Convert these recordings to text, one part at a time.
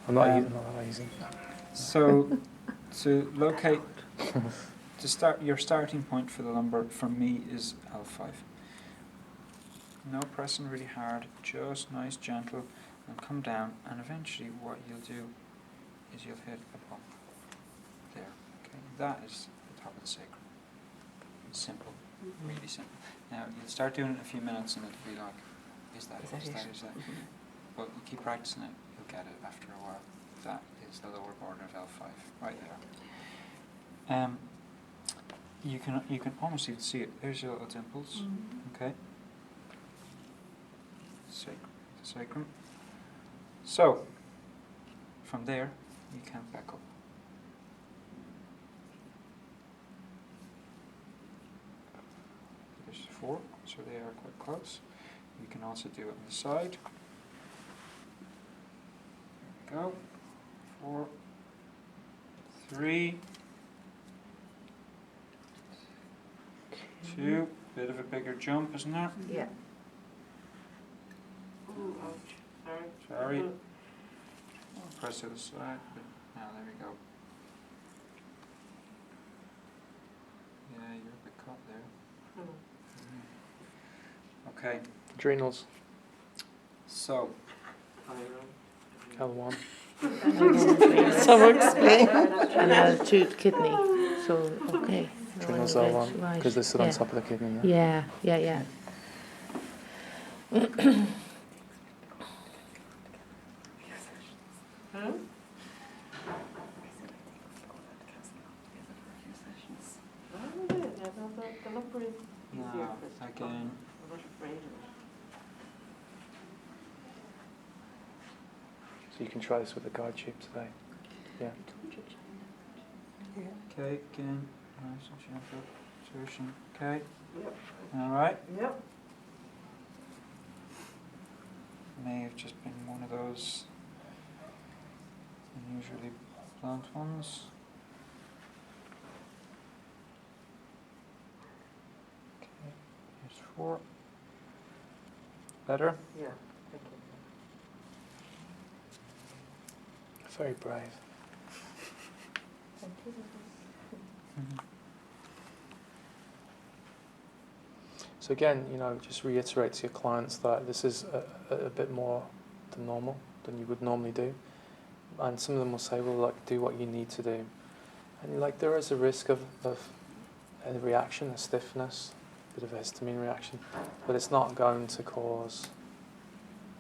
I'm not that easy. So, to locate, your starting point for the lumbar, for me, is L5. No pressing really hard, just nice, gentle, and come down, and eventually what you'll do is you'll hit a bump. There, okay? That is the top of the sacrum. Simple, really simple. Now, you'll start doing it in a few minutes and it'll be like, is that it? But you keep practicing it, you'll get it after a while. That is the lower border of L5, right there. You can almost even see it. There's your little dimples, okay? The sacrum. So, from there, you count back up. There's 4, so they are quite close. You can also do it on the side. There we go. 4, 3, 2. Bit of a bigger jump, isn't there? Yeah. Ooh, ouch. Sorry. Press to the side. Now there we go. Yeah, you're a bit caught there. Okay. Adrenals. So. L1. So explain. And L2 kidney. So, okay. Adrenals L1, because they sit on top of the kidney. Yeah. Now, again. So you can try this with the guide tube today. Yeah. Okay, again. Nice and gentle. Insertion. Okay. Yep. Alright. Yep. May have just been one of those unusually blunt ones. Okay, here's 4. Better? Yeah. Thank you. Very brave. Thank you. So again, just reiterate to your clients that this is a bit more than normal, than you would normally do. And some of them will say, well, do what you need to do. And there is a risk of a reaction, a stiffness, a bit of a histamine reaction, but it's not going to cause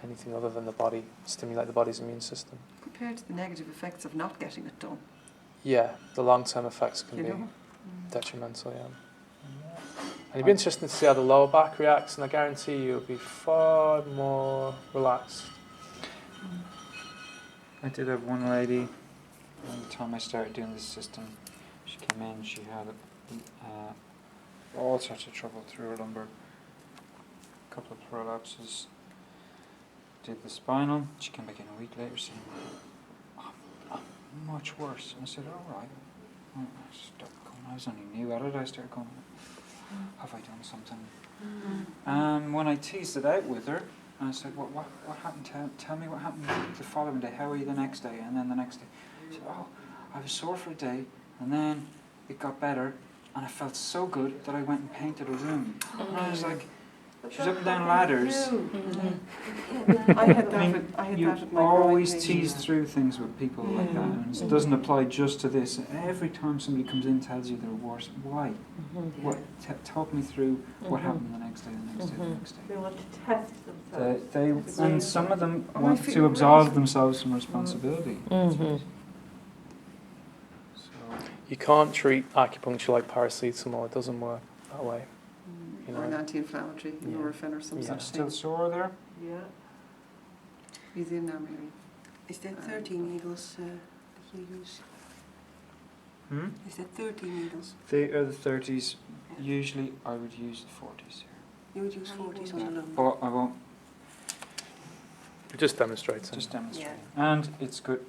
anything other than stimulate the body's immune system. Compared to the negative effects of not getting it done. Yeah, the long-term effects can be detrimental, yeah. And it'd be interesting to see how the lower back reacts, and I guarantee you it'll be far more relaxed. I did have one lady, by the time I started doing this system, she came in, she had all sorts of trouble through her lumbar, a couple of prolapses, did the spinal, she came back in a week later saying, I'm much worse. And I said, alright. I started going, I was only new at it, I started going, have I done something? And when I teased it out with her, I said, what happened? Tell me what happened the following day. How were you the next day? And then the next day. She said, I was sore for a day, and then it got better, and I felt so good that I went and painted a room. And I was like, she's up and down ladders. I had that with You my always growing tease pain. through things with people like that, and it doesn't apply just to this. Every time somebody comes in and tells you they're worse, why? What? Talk me through what happened the next day, the next day, the next day. They want to test themselves. And some of them want to absolve themselves from responsibility. Mm-hmm. So, You can't treat acupuncture like paracetamol, it doesn't work that way. Or an anti-inflammatory, Yeah. Nurofen or some Yeah. such still thing. sore there? Yeah. He's in now, Mary. Is that 13 needles that you use? Is that 13 needles? They are the 30s. Usually I would use the 40s here. You would use 40s on the lumbar. But I won't. It just demonstrates. Just demonstrate. And it's good.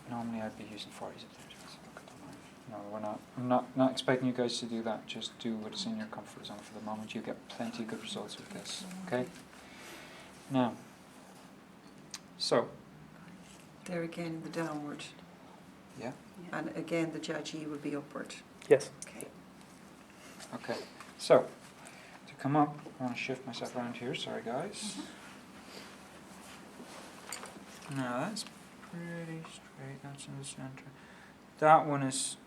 Normally I'd be using 40s and 30s. Look at the line. No, we're not. I'm not expecting you guys to do that. Just do what's in your comfort zone for the moment. You get plenty of good results with this. Okay? Now, so, There again in the downward. Yeah. And again, the judgee will be upward. Yes. Okay. Okay, so to come up, I want to shift myself around here. Sorry, guys. Now that's pretty straight. That's in the center. That one is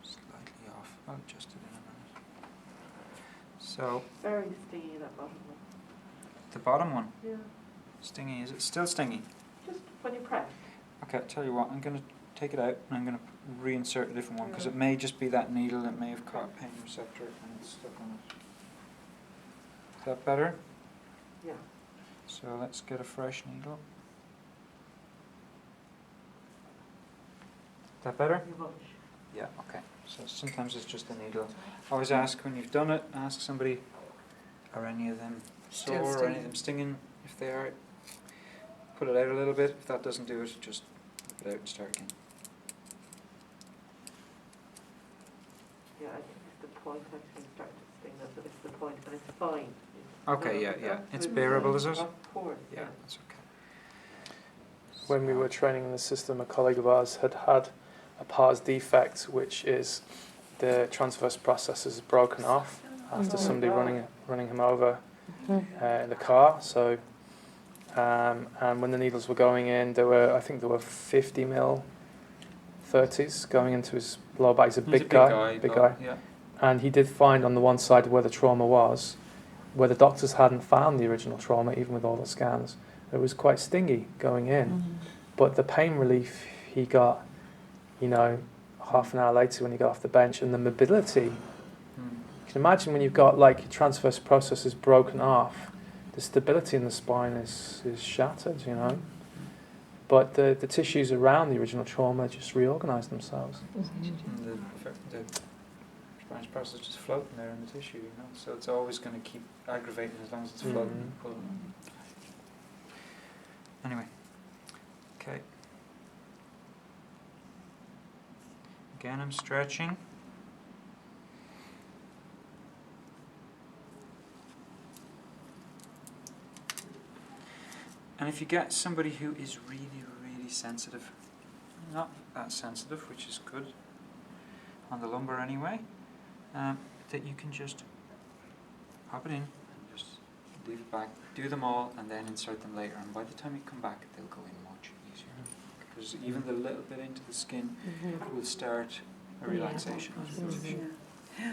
slightly off. I'll adjust it in a minute. So Very stingy, that bottom one. the bottom one, Yeah. stingy. Is it still stingy? Just when you press. Okay, I'll tell you what. I'm going to take it out and I'm going to reinsert a different one because it may just be that needle that may have caught a pain receptor and it's stuck on it. Is that better? Yeah. So let's get a fresh needle. Is that better? You much. Yeah, okay. So sometimes it's just a needle. Always ask when you've done it, ask somebody, are any of them Still sore or any stinging. of them stinging? If they are, put it out a little bit. If that doesn't do it, just put it out and start again. Yeah, I think it's the point actually starting to sting. It's the point, and it's fine. Okay, No, yeah, yeah. It's absolutely bearable, is it? Of course. Yeah, that's okay. When we were training in the system, a colleague of ours had had a pars defect, which is the transverse process is broken off after somebody running him over in the car. So, and when the needles were going in, I think there were 50 mil 30s going into his lower back. He's a big guy. Yeah. And he did find on the one side where the trauma was, where the doctors hadn't found the original trauma, even with all the scans, it was quite stingy going in. But the pain relief he got, half an hour later when he got off the bench, and the mobility, you can imagine when you've got like your transverse processes broken off, the stability in the spine is shattered, But the tissues around the original trauma just reorganise themselves. And the spinal process is just floating there in the tissue, So it's always going to keep aggravating as long as it's floating and pulling. Anyway, okay. Again, I'm stretching. And if you get somebody who is really, really sensitive, not that sensitive, which is good, on the lumbar anyway, that you can just pop it in and just leave it back, do them all, and then insert them later. And by the time you come back, they'll go in much easier. Because even the little bit into the skin will start a relaxation of the tissue. Yeah.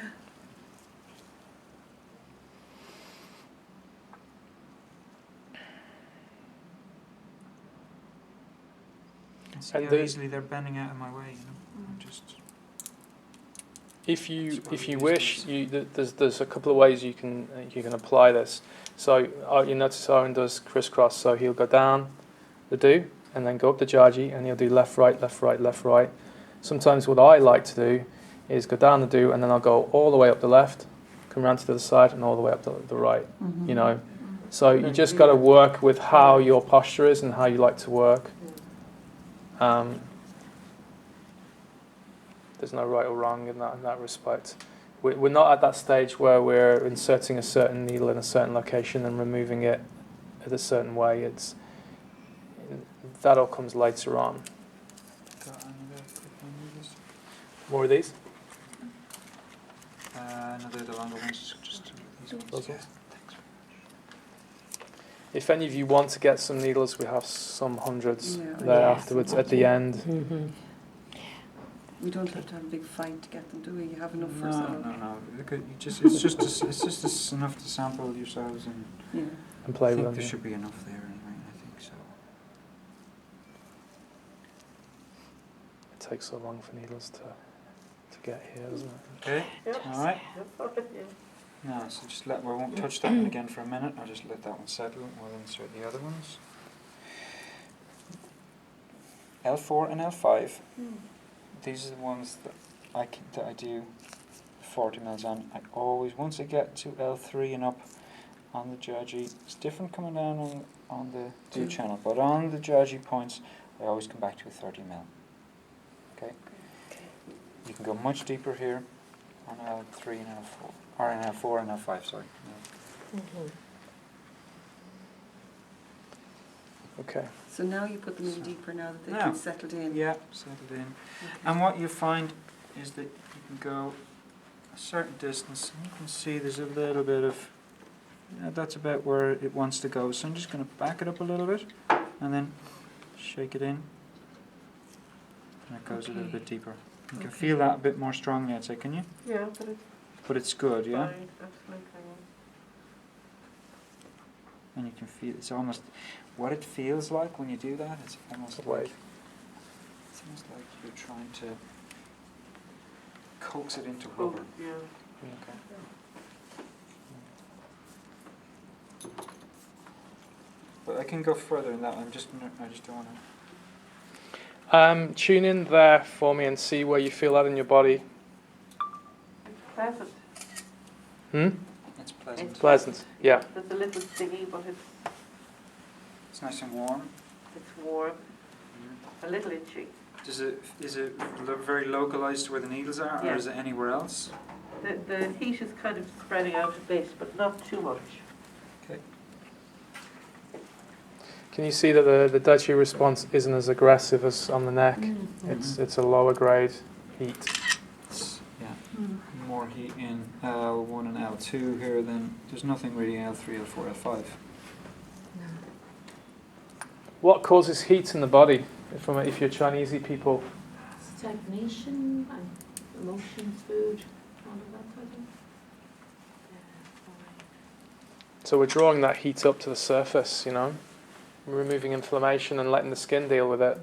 And see And how the- easily they're bending out of my way, I'm just If you wish, there's a couple of ways you can apply this. So you notice Eoin does crisscross. So he'll go down the do and then go up the jaji, and he'll do left, right, left, right, left, right. Sometimes what I like to do is go down the do, and then I'll go all the way up the left, come around to the other side, and all the way up the right. So you just got to work with how your posture is and how you like to work. There's no right or wrong in that respect. We're not at that stage where we're inserting a certain needle in a certain location and removing it in a certain way. That all comes later on. got another quick one of these. More of these? Another the longer ones, just these ones. Those Yeah. ones? Thanks very much. If any of you want to get some needles, we have some hundreds Yeah. there Yeah. afterwards at the end. We don't have to have a big fight to get them, do we? You have enough for No, some. no. Look at, it's just enough to sample yourselves, and Yeah. And I play think with there them. should be enough there anyway. I think so. It takes so long for needles to get here, doesn't it? Okay. Yep. All right. That's all right, yeah. Now, so we won't touch that one again for a minute. I'll just let that one settle, and we'll insert the other ones. L4 and L5. These are the ones that I do 40 mils on. I always, once I get to L3 and up on the jaji, it's different coming down on the do channel, but on the jaji points, I always come back to a 30 mil. Okay. You can go much deeper here on L3 and L4, or in L4 and L5. Sorry. Okay. So now you put them in deeper now that they've Now. settled in. Yeah, settled in. Okay. And what you find is that you can go a certain distance, and you can see there's a little bit of, that's about where it wants to go. So I'm just going to back it up a little bit, and then shake it in, and it goes a little bit deeper. You can feel that a bit more strongly, I'd say, can you? Yeah, but it's But it's good, yeah? fine, absolutely. And you can feel, it's almost, what it feels like when you do that, it's almost like, it's almost like you're trying to coax it into Oh, rubber. yeah. Okay. But I can go further in that. I just don't want to. Tune in there for me and see where you feel that in your body. It's pleasant. Hmm? It's pleasant. Pleasant, yeah. There's a little stingy, but It's nice and warm. it's warm, a little itchy. Is it very localized to where the needles are, Yeah. or is it anywhere else? The heat is kind of spreading out a bit, but not too much. Okay. Can you see that the Dutchy response isn't as aggressive as on the neck? It's a lower grade heat. It's, more heat in L1 and L2 here. Then there's nothing really in L3, L4, L5. What causes heat in the body if you're Chinese people? Stagnation and emotions, food, all of that sort of thing. So we're drawing that heat up to the surface, you know, removing inflammation and letting the skin deal with it.